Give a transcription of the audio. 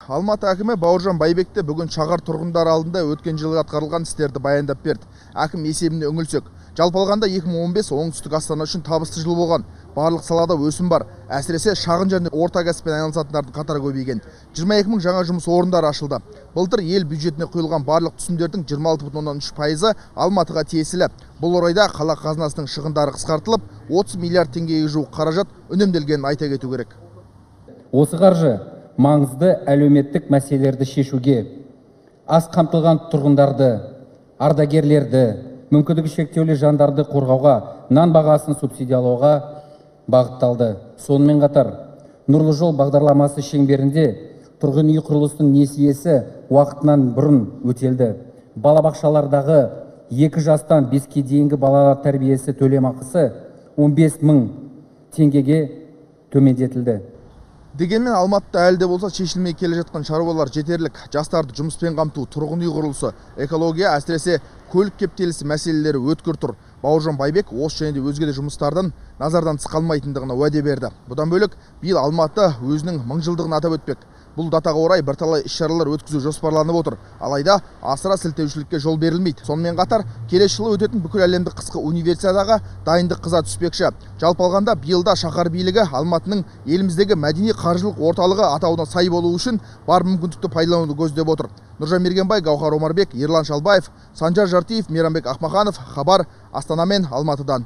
Алматы әкімі Бауыржан Байбекте бүгін шаһар тұрғындары алдында өткен жылы атқарылған істерді баяндап берді. Әкім есебіне үңілсек, жалпы алғанда 2015 оңтүстік Астана үшін табысты жыл болған. Барлық салада өсім бар. Әсіресе шағын және орта кәсіппен айналысатындардың қатары көбейген. 22 мың жаңа жұмыс орындары ашылды. Былтыр ел бюджетіне құйылған барлық түсімдердің 26,3% Алматыға тиесілі. Бұл орайда қала қазынасының шығындары қысқартылып, 30 миллиард теңгеге жуық қаражат үнемделгенін айта кету керек. Осы қаржы маңызды әлеуметтік мәселелерді шешуге, аз қамтылған тұрғындарды, ардагерлерді, мүмкіндігі шектеулі жандарды қорғауға, нан бағасын субсидиялауға бағытталды. Сонымен қатар, Нұрлы жол бағдарламасы шеңберінде тұрғын үй құрылысының несиесі уақытынан бұрын өтелді. Балабақшалардағы 2 жастан 5-ке дейінгі балалар тәрбиесі төлемақысы 15 мың теңгеге төмендетілді. Дегенмен Алматыда әлі де болса шешілмей келе жатқан шаруалар жетерлік. Жастарды жұмыспен қамту, тұрғын үй құрылысы, экология, әсіресе көлік кептелісі мәселелері өткір тұр. Бауыржан Байбек осы және де өзге де жұмыстардан назардан тыс қалмайтындығына уәде берді. Бұдан бөлек, биыл Алматы өзінің 1000 жылдығын атап өтпек. Бұл датаға орай бірталай іс-шаралар өткізу жоспарланып отыр. Алайда асыра сілтеушілікке жол берілмейді. Сонымен қатар, келесі жылы өтетін бүкіл әлемдік қысқы универсиадаға дайындық қыза түспекші. Жалпы алғанда биылда шаһар билігі Алматының еліміздегі мәдени қаржылық орталығы атауына сай болу үшін бар мүмкіндікті пайдалануды көздеп отыр. Нұржан Мергенбай, Гаухар Омарбек, Ерлан Шалбаев, Санжар Жартиев, Мейрамбек Ахмаханов, Хабар, Астана мен Алматыдан.